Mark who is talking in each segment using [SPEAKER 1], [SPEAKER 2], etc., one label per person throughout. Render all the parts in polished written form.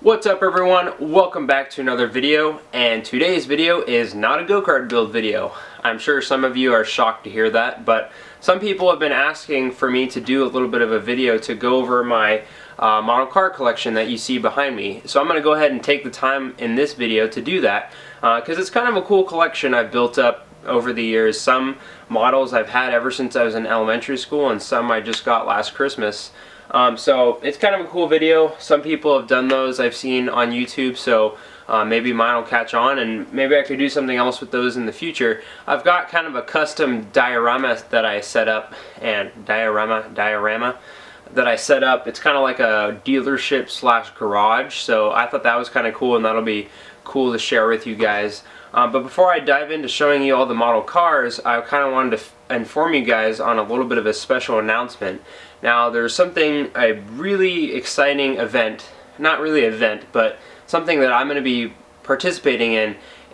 [SPEAKER 1] What's up everyone? Welcome back to another video, and today's video is not a go-kart build video. I'm sure some of you are shocked to hear that, but some people have been asking for me to do a little bit of a video to go over my model car collection that you see behind me. So I'm going to go ahead and take the time in this video to do that because it's kind of a cool collection I've built up over the years. Some models I've had ever since I was in elementary school, and some I just got last Christmas. So it's kind of a cool video. Some people have done those I've seen on YouTube, so maybe mine will catch on, and maybe I could do something else with those in the future. I've got kind of a custom diorama that I set up, and diorama that I set up. It's kind of like a dealership slash garage, so I thought that was kind of cool, and that'll be cool to share with you guys. But before I dive into showing you all the model cars, I kind of wanted to inform you guys on a little bit of a special announcement. Now, there's a really exciting event, not really an event, but something that I'm going to be participating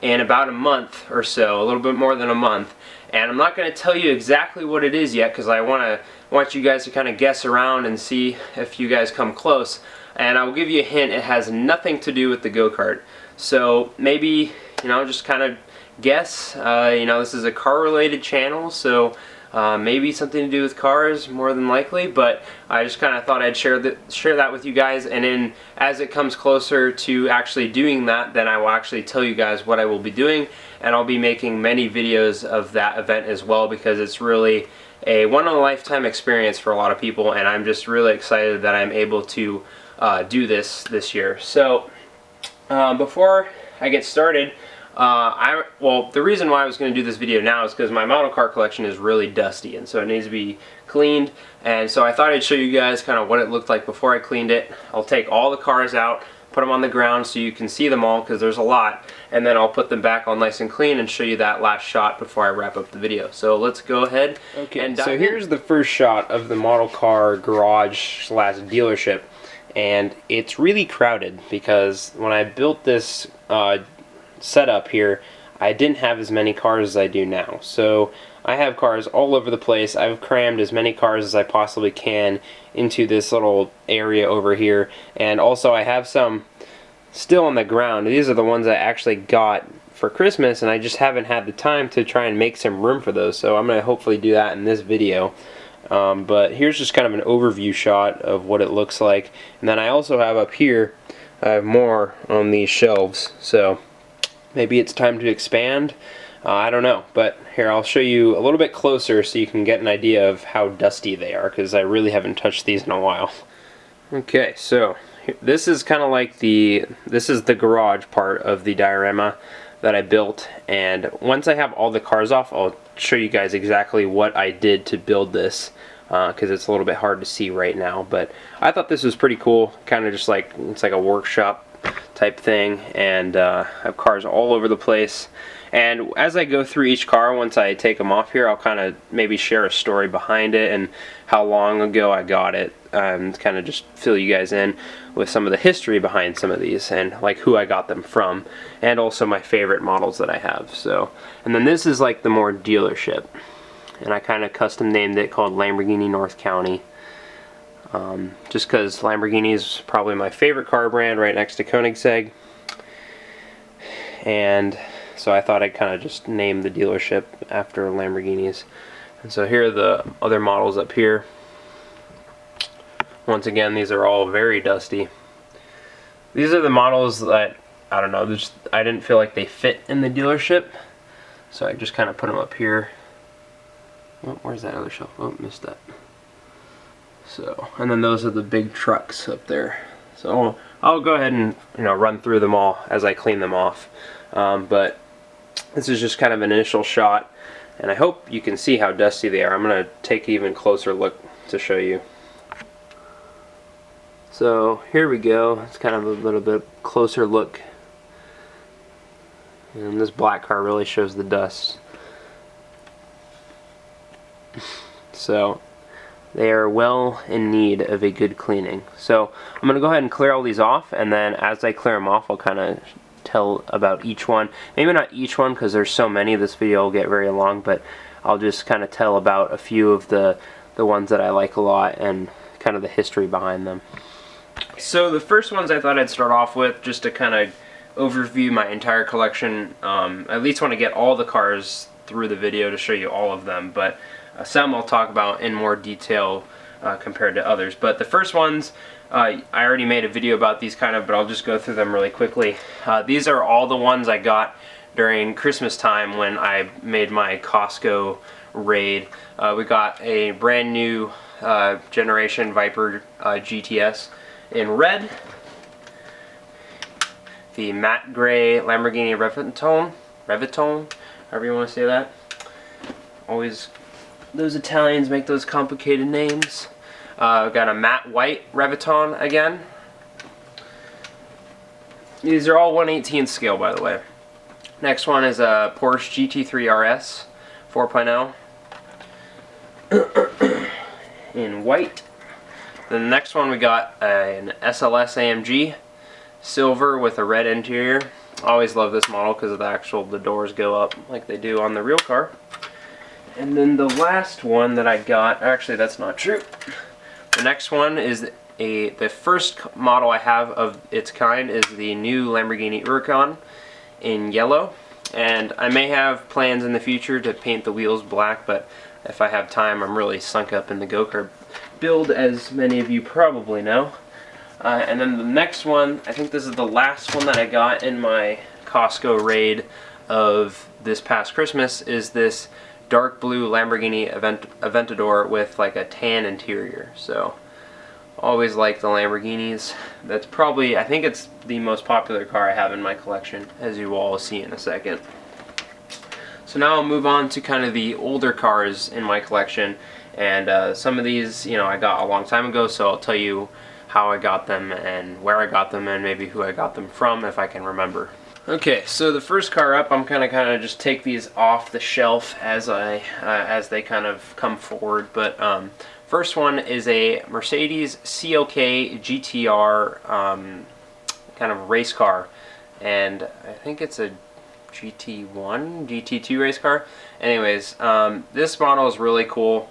[SPEAKER 1] in about a month or so, a little bit more than a month. And I'm not going to tell you exactly what it is yet because I want you guys to kind of guess around and see if you guys come close. And I will give you a hint, it has nothing to do with the go-kart. So maybe, just kind of guess. This is a car-related channel, so maybe something to do with cars, more than likely, but I just kind of thought I'd share that with you guys, and then as it comes closer to actually doing that, then I will actually tell you guys what I will be doing, and I'll be making many videos of that event as well, because it's really a one-in-a-lifetime experience for a lot of people, and I'm just really excited that I'm able to do this year. So before I get started, the reason why I was going to do this video now is because my model car collection is really dusty, and so it needs to be cleaned, and so I thought I'd show you guys kind of what it looked like before I cleaned it. I'll take all the cars out, put them on the ground so you can see them all, because there's a lot, and then I'll put them back all nice and clean and show you that last shot before I wrap up the video. So let's go ahead and dive in. Here's the first shot of the model car garage slash dealership, and it's really crowded because when I built this setup here, I didn't have as many cars as I do now. So I have cars all over the place. I've crammed as many cars as I possibly can into this little area over here, and also I have some still on the ground. These are the ones I actually got for Christmas, and I just haven't had the time to try and make some room for those, so I'm going to hopefully do that in this video. But here's just kind of an overview shot of what it looks like, and then I also have up here, I have more on these shelves, so maybe it's time to expand. I don't know, but here I'll show you a little bit closer so you can get an idea of how dusty they are, because I really haven't touched these in a while. Okay, so this is kind of like this is the garage part of the diorama that I built, and once I have all the cars off, I'll show you guys exactly what I did to build this, because it's a little bit hard to see right now. But I thought this was pretty cool, kind of just like, it's like a workshop type thing, and I have cars all over the place. And as I go through each car, once I take them off here, I'll kind of maybe share a story behind it and how long ago I got it, kind of just fill you guys in with some of the history behind some of these, and like who I got them from, and also my favorite models that I have. So, and then this is like the more dealership, and I kind of custom named it, called Lamborghini North County. Just because Lamborghini is probably my favorite car brand, right next to Koenigsegg, and so I thought I'd kind of just name the dealership after Lamborghinis. And so here are the other models up here. Once again, these are all very dusty. These are the models that, I don't know, I didn't feel like they fit in the dealership, so I just kind of put them up here. Oh, where's that other shelf? Oh, missed that. So, and then those are the big trucks up there. So I'll go ahead and run through them all as I clean them off. But this is just kind of an initial shot, and I hope you can see how dusty they are. I'm going to take an even closer look to show you. So here we go. It's kind of a little bit closer look, and this black car really shows the dust. So they are well in need of a good cleaning. So I'm going to go ahead and clear all these off, and then as I clear them off, I'll kind of tell about each one. Maybe not each one because there's so many, this video will get very long, but I'll just kind of tell about a few of the ones that I like a lot and kind of the history behind them. So the first ones I thought I'd start off with, just to kind of overview my entire collection. I at least want to get all the cars through the video to show you all of them, but some I'll talk about in more detail compared to others. But the first ones, I already made a video about these kind of, but I'll just go through them really quickly. These are all the ones I got during Christmas time when I made my Costco raid. We got a brand new generation Viper GTS in red, the matte gray Lamborghini Revetone, however you want to say that. Always, those Italians make those complicated names. We've got a matte white Revetone again. These are all 1/18 scale, by the way. Next one is a Porsche Gt3 Rs 4.0 in white. Then the next one we got an Sl63 Amg silver with a red interior. Always love this model because of the doors go up like they do on the real car. And then the last one that I got, actually that's not true. The next one is the first model I have of its kind is the new Lamborghini Huracan in yellow. And I may have plans in the future to paint the wheels black, but if I have time, I'm really sunk up in the go-kart build, as many of you probably know. And then the next one, I think this is the last one that I got in my Costco raid of this past Christmas, is this dark blue Lamborghini Aventador with like a tan interior. So always like the Lamborghinis. That's probably, I think it's the most popular car I have in my collection, as you will all see in a second. So now I'll move on to kind of the older cars in my collection, and some of these, you know, I got a long time ago, so I'll tell you how I got them and where I got them and maybe who I got them from if I can remember. Okay, so the first car up, I'm kind of just take these off the shelf as they kind of come forward. But first one is a Mercedes Clk Gtr kind of race car, and I think it's a GT1, GT2 race car. Anyways, this model is really cool.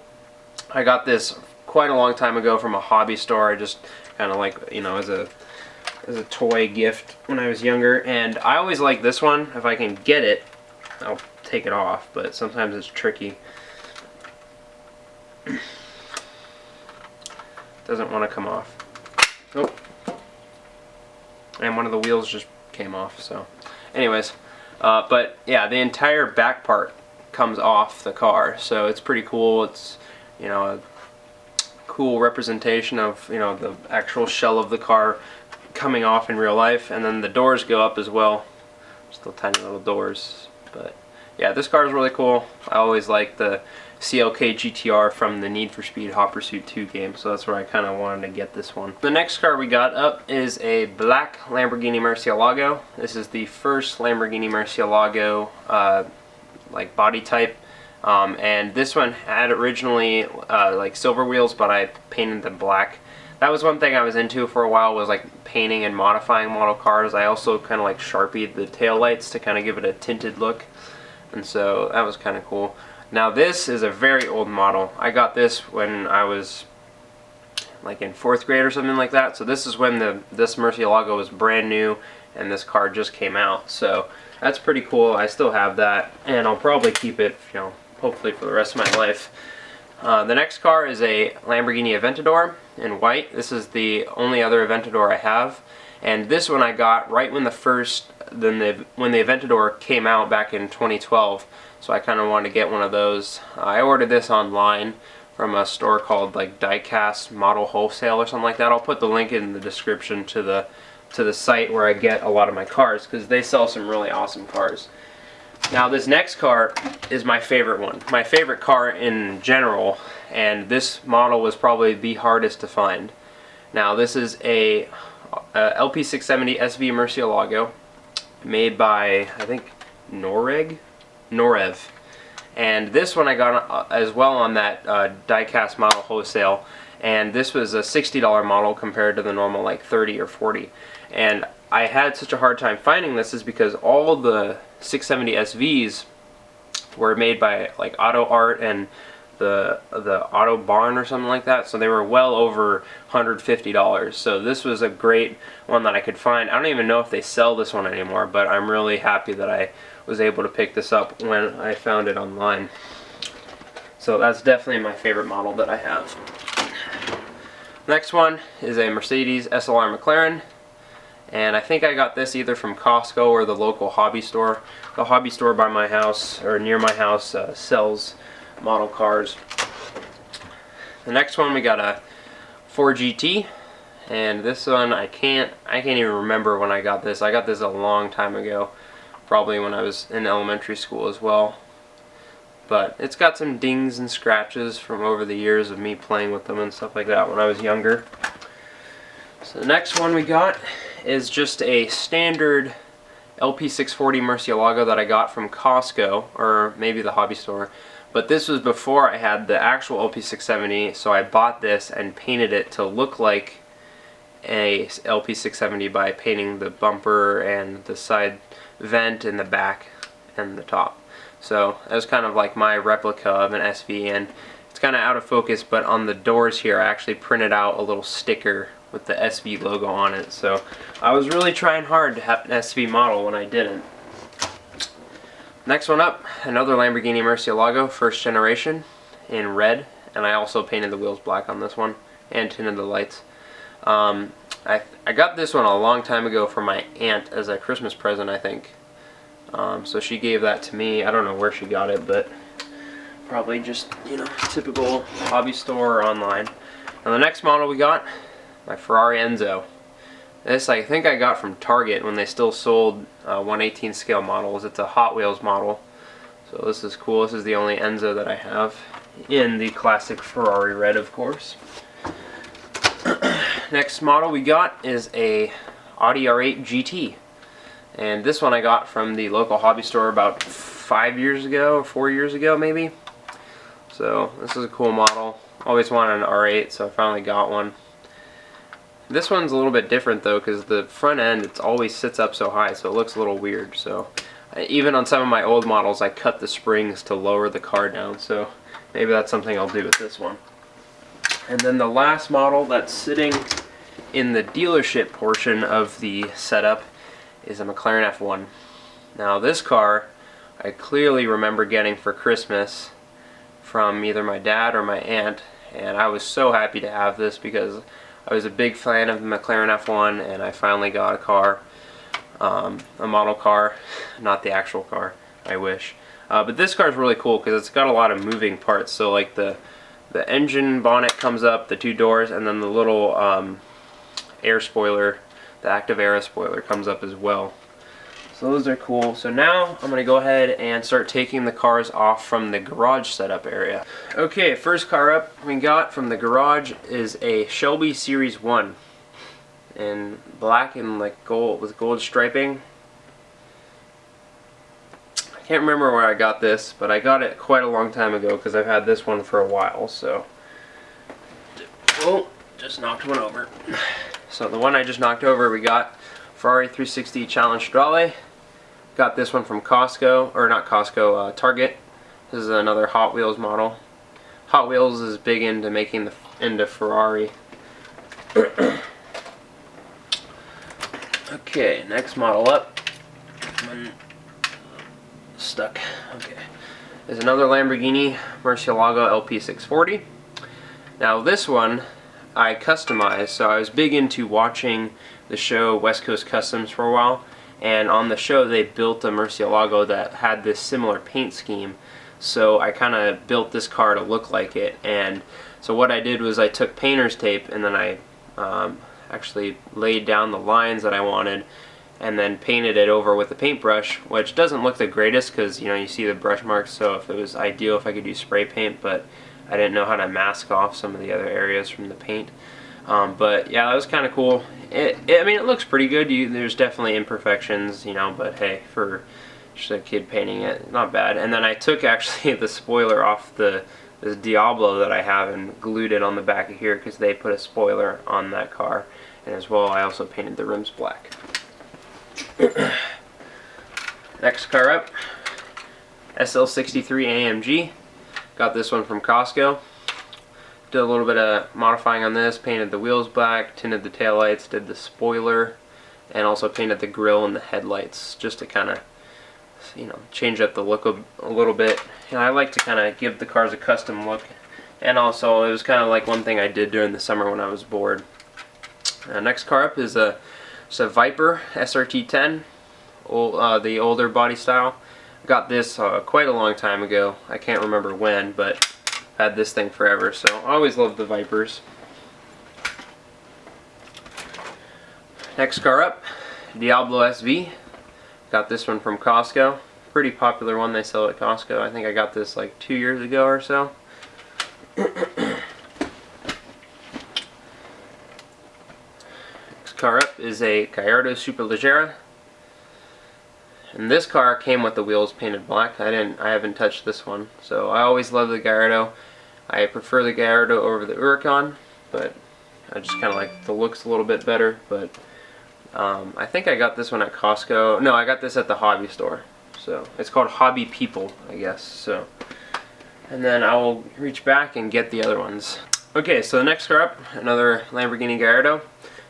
[SPEAKER 1] I got this quite a long time ago from a hobby store. I just kind of like, you know, as a toy gift when I was younger, and I always like this one. If I can get it, I'll take it off, but sometimes it's tricky. Doesn't want to come off. Nope. And one of the wheels just came off, so anyways, but yeah, the entire back part comes off the car, so it's pretty cool. It's, you know, a cool representation of, you know, the actual shell of the car coming off in real life, and then the doors go up as well. Still tiny little doors, but yeah, this car is really cool. I always like the Clk Gtr from the Need for Speed Hot Pursuit 2 game, so that's where I kind of wanted to get this one. The next car we got up is a black Lamborghini Murcielago. This is the first Lamborghini Murcielago like body type. And this one had originally like silver wheels, but I painted them black. That was one thing I was into for a while, was like painting and modifying model cars. I also kind of like Sharpied the taillights to kind of give it a tinted look, and so that was kind of cool. Now this is a very old model. I got this when I was like in 4th grade or something like that, so this is when this Murcielago was brand new and this car just came out, so that's pretty cool. I still have that, and I'll probably keep it, you know, hopefully for the rest of my life. The next car is a Lamborghini Aventador in white. This is the only other Aventador I have, and this one I got right when when the Aventador came out back in 2012. So I kind of wanted to get one of those. I ordered this online from a store called like Diecast Model Wholesale or something like that. I'll put the link in the description to the site where I get a lot of my cars, because they sell some really awesome cars. Now this next car is my favorite one. My favorite car in general, and this model was probably the hardest to find. Now this is a Lp640 Sv Murcielago made by, I think, Norev. And this one I got as well on that Diecast Model Wholesale, and this was a $60 model compared to the normal like 30 or 40. And I had such a hard time finding this is because all the 670 SVs were made by like Auto Art and the auto barn or something like that, so they were well over $150. So this was a great one that I could find. I don't even know if they sell this one anymore, but I'm really happy that I was able to pick this up when I found it online. So that's definitely my favorite model that I have. Next one is a Mercedes Slr Mclaren, and I think I got this either from Costco or the local hobby store. The hobby store by my house, or near my house, sells model cars. The next one, we got a 4 GT, and this one I can't even remember when I got this. I got this a long time ago, probably when I was in elementary school as well. But it's got some dings and scratches from over the years of me playing with them and stuff like that when I was younger. So the next one we got is just a standard Lt640 Murcielago that I got from Costco, or maybe the hobby store. But this was before I had the actual LP670, so I bought this and painted it to look like a LP670 by painting the bumper and the side vent in the back and the top. So that was kind of like my replica of an SV, and it's kind of out of focus, but on the doors here I actually printed out a little sticker with the SV logo on it. So I was really trying hard to have an SV model when I didn't. Next one up, another Lamborghini Murcielago, first generation, in red, and I also painted the wheels black on this one and tinted the lights. I got this one a long time ago from my aunt as a Christmas present, I think. So she gave that to me. I don't know where she got it, but probably just, you know, typical hobby store or online. And the next model we got, my Ferrari Enzo. This I think I got from Target when they still sold 1/18 scale models. It's a Hot Wheels model. So this is cool. This is the only Enzo that I have in the classic Ferrari red, of course. Next model we got is a Audi R8 Gt. And this one I got from the local hobby store about 5 years ago, or 4 years ago maybe. So this is a cool model. Always wanted an R8, so I finally got one. This one's a little bit different though, because the front end, it always sits up so high, so it looks a little weird. So even on some of my old models, I cut the springs to lower the car down, so maybe that's something I'll do with this one. And then the last model that's sitting in the dealership portion of the setup is a Mclaren F1. Now this car I clearly remember getting for Christmas from either my dad or my aunt, and I was so happy to have this because I was a big fan of the Mclaren F1, and I finally got a car, a model car, not the actual car, I wish. But this car is really cool because it's got a lot of moving parts. So like the engine bonnet comes up, the two doors, and then the little air spoiler, the active air spoiler, comes up as well. So those are cool. So now I'm going to go ahead and start taking the cars off from the garage setup area. Okay, first car up we got from the garage is a Shelby Series One in black and like gold with gold striping. I can't remember where I got this, but I got it quite a long time ago because I've had this one for a while. So, oh, just knocked one over. So the one I just knocked over, we got Ferrari 360 Challenge Stradale. Got this one from Costco, or not Costco, Target. This is another Hot Wheels model. Hot Wheels is big into making into Ferrari. Okay, next model up. I'm stuck. Okay, there's another Lamborghini Murcielago LP640. Now this one I customized, so I was big into watching the show West Coast Customs for a while, and on the show they built a Murcielago that had this similar paint scheme, so I kind of built this car to look like it. And so what I did was I took painter's tape and then I actually laid down the lines that I wanted and then painted it over with a paintbrush, which doesn't look the greatest because, you know, you see the brush marks. So if it was ideal if I could use spray paint, but I didn't know how to mask off some of the other areas from the paint. But yeah, that was kind of cool. I mean, it looks pretty good. There's definitely imperfections, you know, but hey, for just a kid painting it, not bad. And then I took actually the spoiler off this Diablo that I have and glued it on the back of here because they put a spoiler on that car. And as well, I also painted the rims black. Next car up, Sl63 Amg. Got this one from Costco. Did a little bit of modifying on this, painted the wheels black, tinted the taillights, did the spoiler, and also painted the grille and the headlights just to kind of, you know, change up the look a little bit. You know, I like to kind of give the cars a custom look, and also it was kind of like one thing I did during the summer when I was bored. Next car up is a Viper SRT10, the older body style. Got this quite a long time ago. I can't remember when, but I've had this thing forever, so I always loved the Vipers. Next car up, Diablo Sv. Got this one from Costco. Pretty popular one they sell at Costco. I think I got this like 2 years ago or so. Next car up is a Kyoto Superleggera. And this car came with the wheels painted black. I haven't touched this one. So I always love the Gallardo. I prefer the Gallardo over the Huracan, but I just kind of like the looks a little bit better. But I think I got this one at Costco. No, I got this at the hobby store. So it's called Hobby People, I guess. So, and then I will reach back and get the other ones. Okay, so the next car up, another Lamborghini Gallardo.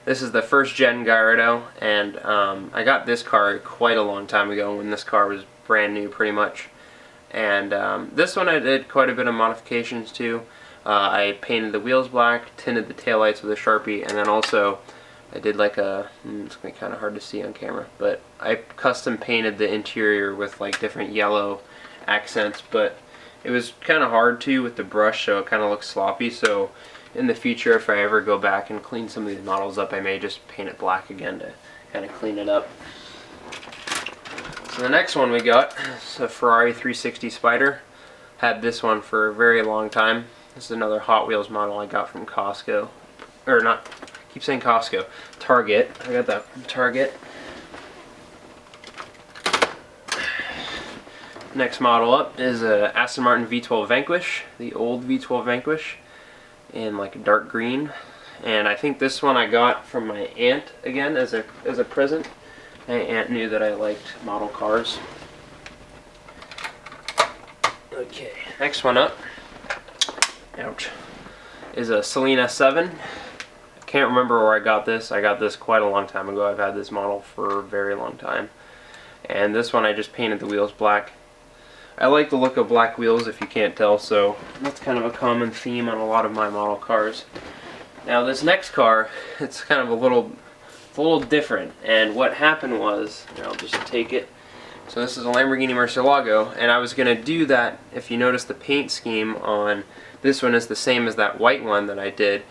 [SPEAKER 1] This is the first gen Gallardo, and I got this car quite a long time ago when this car was brand new pretty much. And this one I did quite a bit of modifications to. I painted the wheels black, tinted the taillights with a Sharpie, and then also I did like a, it's going to be kind of hard to see on camera, but I custom painted the interior with like different yellow accents, but it was kind of hard to with the brush, so it kind of looks sloppy. So in the future, if I ever go back and clean some of these models up, I may just paint it black again to kind of clean it up. So the next one we got is a Ferrari 360 Spider. Had this one for a very long time. This is another Hot Wheels model I got from Costco. Or not, I keep saying Costco. Target. I got that from Target. Next model up is a Aston Martin V12 Vanquish, the old V12 Vanquish, in like a dark green. And I think this one I got from my aunt again as a present. My aunt knew that I liked model cars. Okay, next one up, ouch, is a Selena 7. I can't remember where I got this. I got this quite a long time ago. I've had this model for a very long time. And this one I just painted the wheels black. I like the look of black wheels, if you can't tell, so that's kind of a common theme on a lot of my model cars. Now this next car, it's kind of a little different, and what happened was, I'll just take it. So this is a Lamborghini Murcielago, and I was going to do that. If you notice, the paint scheme on this one is the same as that white one that I did,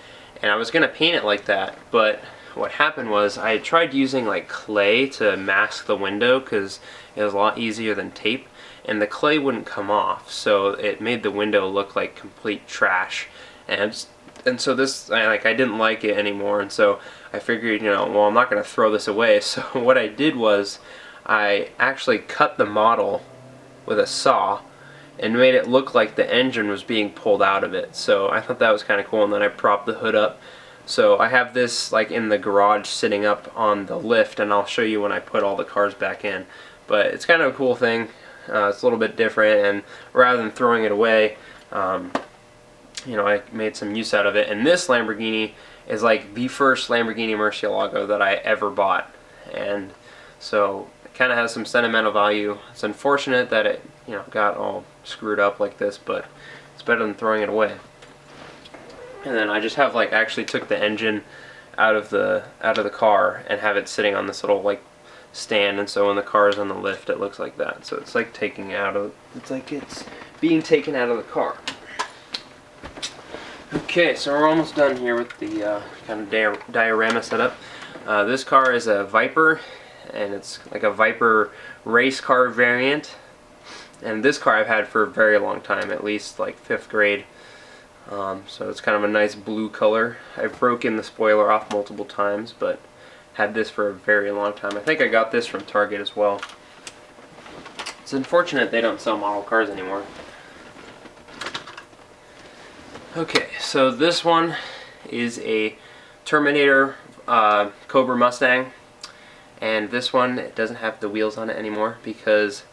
[SPEAKER 1] and I was going to paint it like that, but what happened was I had tried using like clay to mask the window because it was a lot easier than tape, and the clay wouldn't come off, so it made the window look like complete trash. And so this, I didn't like it anymore, and so I figured, well, I'm not going to throw this away. So what I did was I actually cut the model with a saw and made it look like the engine was being pulled out of it. So I thought that was kind of cool, and then I propped the hood up. So I have this like in the garage sitting up on the lift, and I'll show you when I put all the cars back in. But it's kind of a cool thing. It's a little bit different, and rather than throwing it away, I made some use out of it. And this Lamborghini is like the first Lamborghini Murcielago that I ever bought, and so it kind of has some sentimental value. It's unfortunate that it got all screwed up like this, but it's better than throwing it away. And then I just have actually took the engine out of the car and have it sitting on this little stand, and so when the car is on the lift it looks like that. So it's like it's being taken out of the car. Okay, so we're almost done here with the kind of diorama setup. This car is a Viper, and it's like a Viper race car variant. And this car I've had for a very long time, at least like 5th grade. So it's kind of a nice blue color. I've broken the spoiler off multiple times, but had this for a very long time. I think I got this from Target as well. It's unfortunate they don't sell model cars anymore. Okay, so this one is a Terminator Cobra Mustang, and this one, it doesn't have the wheels on it anymore because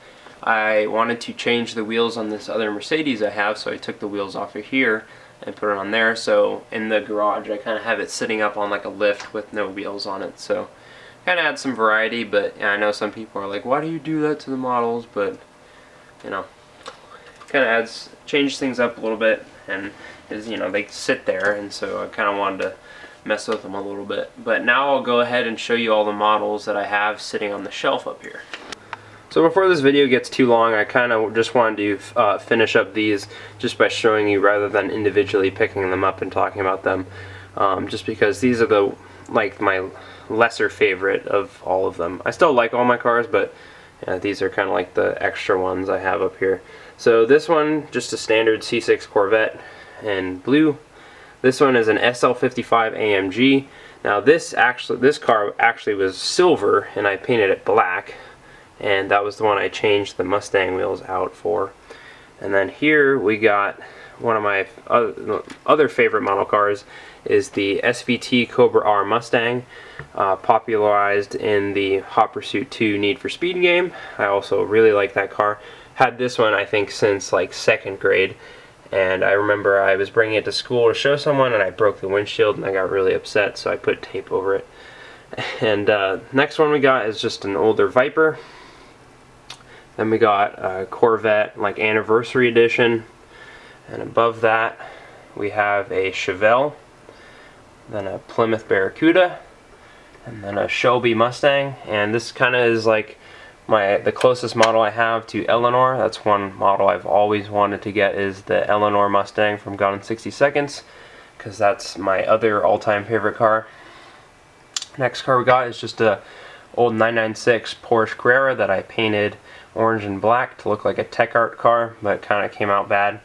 [SPEAKER 1] I wanted to change the wheels on this other Mercedes I have, so I took the wheels off of here and put it on there. So in the garage I kind of have it sitting up on like a lift with no wheels on it, so kind of add some variety. But yeah, I know some people are like, why do you do that to the models? But you know, kind of change things up a little bit, and is, you know, they sit there, and so I kind of wanted to mess with them a little bit. But now I'll go ahead and show you all the models that I have sitting on the shelf up here. So before this video gets too long, I kind of just wanted to finish up these just by showing you rather than individually picking them up and talking about them, just because these are the my lesser favorite of all of them. I still like all my cars, but these are kind of like the extra ones I have up here. So this one, just a standard C6 Corvette in blue. This one is an SL55 AMG. Now this car actually was silver, and I painted it black, and that was the one I changed the Mustang wheels out for. And then here we got one of my other favorite model cars is the SVT Cobra R Mustang, popularized in the Hot Pursuit 2 Need for Speed game. I also really like that car. Had this one I think since like 2nd grade, and I remember I was bringing it to school to show someone and I broke the windshield and I got really upset, so I put tape over it. And next one we got is just an older Viper. Then we got a Corvette like Anniversary Edition, and above that we have a Chevelle, then a Plymouth Barracuda, and then a Shelby Mustang. And this kind of is like the closest model I have to Eleanor. That's one model I've always wanted to get, is the Eleanor Mustang from Gone in 60 Seconds, because that's my other all-time favorite car. Next car we got is just a old 996 Porsche Carrera that I painted orange and black to look like a tech art car, but kind of came out bad.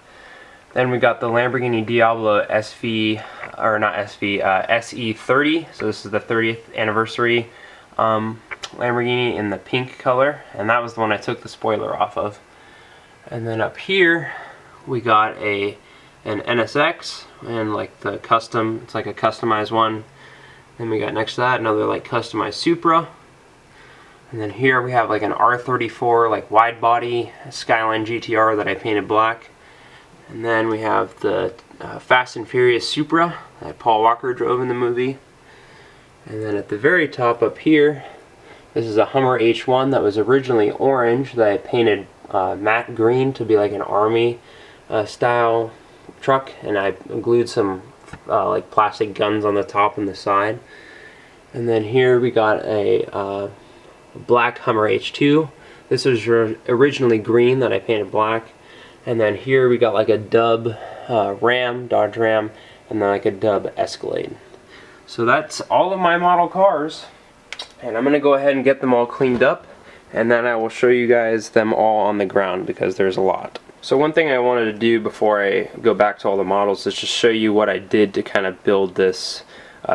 [SPEAKER 1] Then we got the Lamborghini Diablo Sv, or not Sv, SE30. So this is the 30th anniversary Lamborghini in the pink color, and that was the one I took the spoiler off of. And then up here we got an NSX, and like the custom, it's like a customized one. Then we got next to that another like customized Supra. And then here we have like an R34 like wide body Skyline GTR that I painted black. And then we have the Fast and Furious Supra that Paul Walker drove in the movie. And then at the very top up here, this is a Hummer H1 that was originally orange that I painted matte green to be like an army style truck, and I glued some like plastic guns on the top and the side. And then here we got a black Hummer H2. This was originally green that I painted black. And then here we got like a Dub Ram, Dodge Ram, and then like a Dub Escalade. So that's all of my model cars, and I'm going to go ahead and get them all cleaned up, and then I will show you guys them all on the ground because there's a lot. So one thing I wanted to do before I go back to all the models is just show you what I did to kind of build this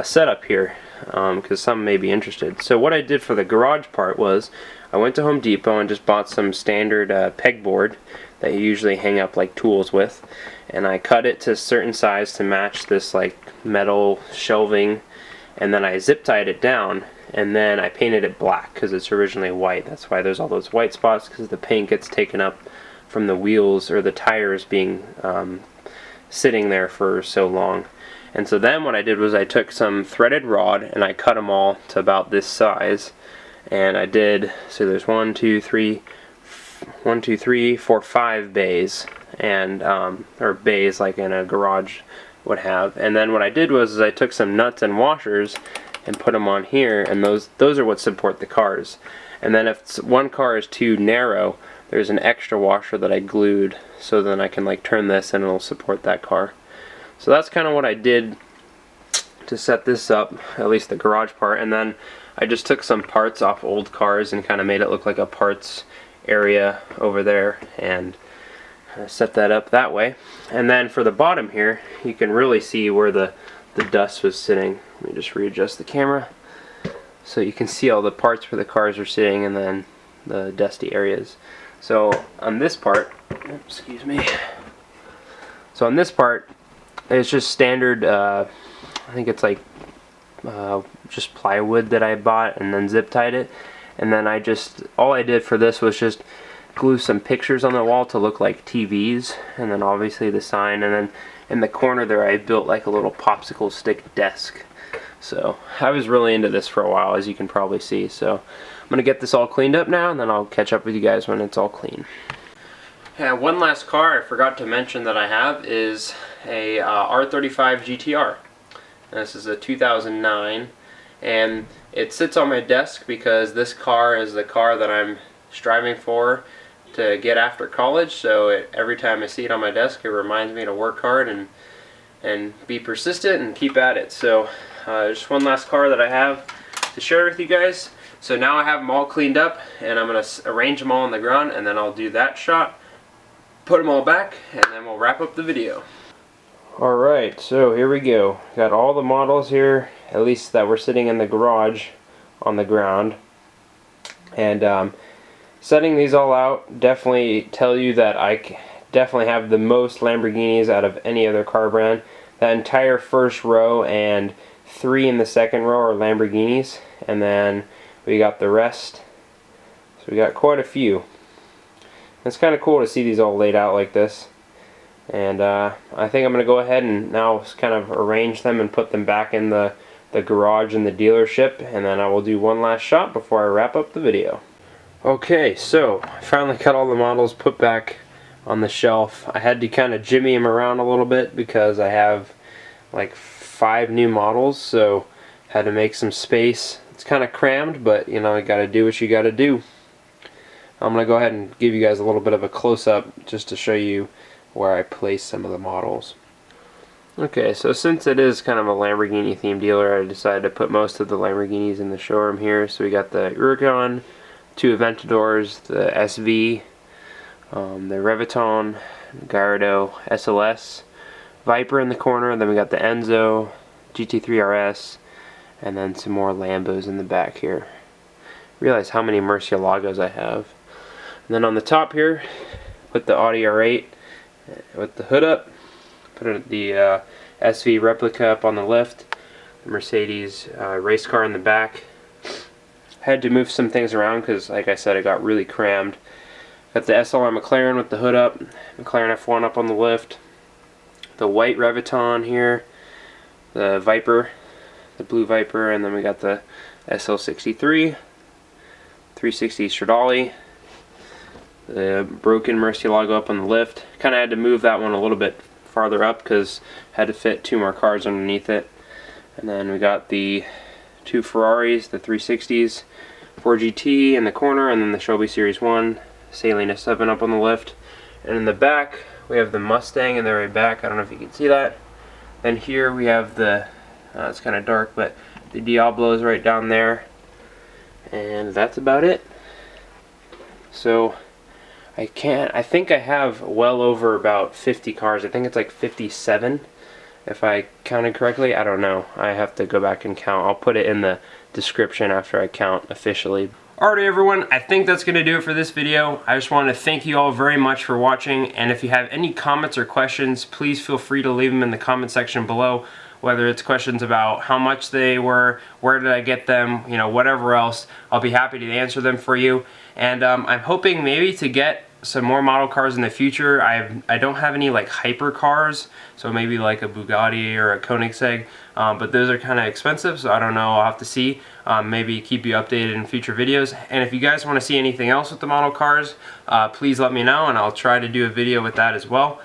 [SPEAKER 1] setup here, because some may be interested. So what I did for the garage part was I went to Home Depot and just bought some standard pegboard that you usually hang up like tools with, and I cut it to a certain size to match this like metal shelving, and then I zip tied it down, and then I painted it black because it's originally white. That's why there's all those white spots, because the paint gets taken up from the wheels or the tires being sitting there for so long. And so then what I did was I took some threaded rod and I cut them all to about this size, and I did, so there's 1, 2, 3, 4, 5 bays, and or bays like in a garage would have. And then what I did was I took some nuts and washers and put them on here, and those are what support the cars. And then if one car is too narrow, there's an extra washer that I glued, so then I can like turn this and it'll support that car. So that's kind of what I did to set this up, at least the garage part. And then I just took some parts off old cars and kind of made it look like a parts area over there, and set that up that way. And then for the bottom here, you can really see where the dust was sitting. Let me just readjust the camera so you can see all the parts where the cars are sitting and then the dusty areas. So on this part, excuse me, so on this part it's just standard I think it's like just plywood that I bought and then zip tied it. And then all I did for this was just glue some pictures on the wall to look like TVs, and then obviously the sign, and then in the corner there I built like a little popsicle stick desk. So I was really into this for a while, as you can probably see. So I'm gonna get this all cleaned up now, and then I'll catch up with you guys when it's all clean. One last car I forgot to mention that I have is a R35 Gt-R. This is a 2009, and it sits on my desk because this car is the car that I'm striving for to get after college. So every time I see it on my desk, it reminds me to work hard and be persistent and keep at it. So just one last car that I have to share with you guys. So now I have them all cleaned up, and I'm going to arrange them all on the ground, and then I'll do that shot, put them all back, and then we'll wrap up the video. Alright, so here we go. Got all the models here, at least that were sitting in the garage on the ground. And setting these all out, definitely tell you that I definitely have the most Lamborghinis out of any other car brand. That entire first row and 3 in the second row are Lamborghinis, and then we got the rest. So we got quite a few. It's kind of cool to see these all laid out like this. And I think I'm going to go ahead and now kind of arrange them and put them back in the garage in the dealership, and then I will do one last shot before I wrap up the video. Okay, so I finally got all the models put back on the shelf. I had to kind of jimmy them around a little bit because I have like 5 new models, so had to make some space. It's kind of crammed, but you know, you got to do what you got to do. I'm going to go ahead and give you guys a little bit of a close-up just to show you where I place some of the models. Okay, so since it is kind of a Lamborghini themed dealer, I decided to put most of the Lamborghinis in the showroom here. So we got the Huracan, 2 Aventadors, the Sv, the Reviton, Gallardo SLS, Viper in the corner, then we got the Enzo, Gt3 Rs, and then some more Lambos in the back here. Realize how many Murcielagos I have. And then on the top here, put the Audi R8 with the hood up, put the SV replica up on the left, the Mercedes race car in the back. Had to move some things around because, like I said, it got really crammed. Got the Slr Mclaren with the hood up, Mclaren F1 up on the lift, the white Reviton here, the Viper, the blue Viper, and then we got the Sl63, 360 Stradale, the broken Murcielago up on the lift. Kind of had to move that one a little bit farther up because had to fit 2 more cars underneath it. And then we got the 2 Ferraris, the 360s, 4 GT in the corner, and then the Shelby Series One, Saline 7 up on the lift. And in the back we have the Mustang in the very back. I don't know if you can see that. Then here we have the it's kind of dark, but the Diablo is right down there. And that's about it. So I think I have well over about 50 cars. I think it's like 57 if I counted correctly. I don't know. I have to go back and count. I'll put it in the description after I count officially. Alright everyone, I think that's going to do it for this video. I just want to thank you all very much for watching, and if you have any comments or questions, please feel free to leave them in the comment section below. Whether it's questions about how much they were, where did I get them, you know, whatever else, I'll be happy to answer them for you. And I'm hoping maybe to get some more model cars in the future. I don't have any like hyper cars, so maybe like a Bugatti or a Koenigsegg, but those are kind of expensive, so I don't know. I'll have to see. Maybe keep you updated in future videos. And if you guys want to see anything else with the model cars, please let me know, and I'll try to do a video with that as well.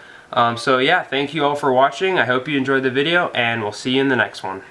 [SPEAKER 1] So yeah, thank you all for watching. I hope you enjoyed the video, and we'll see you in the next one.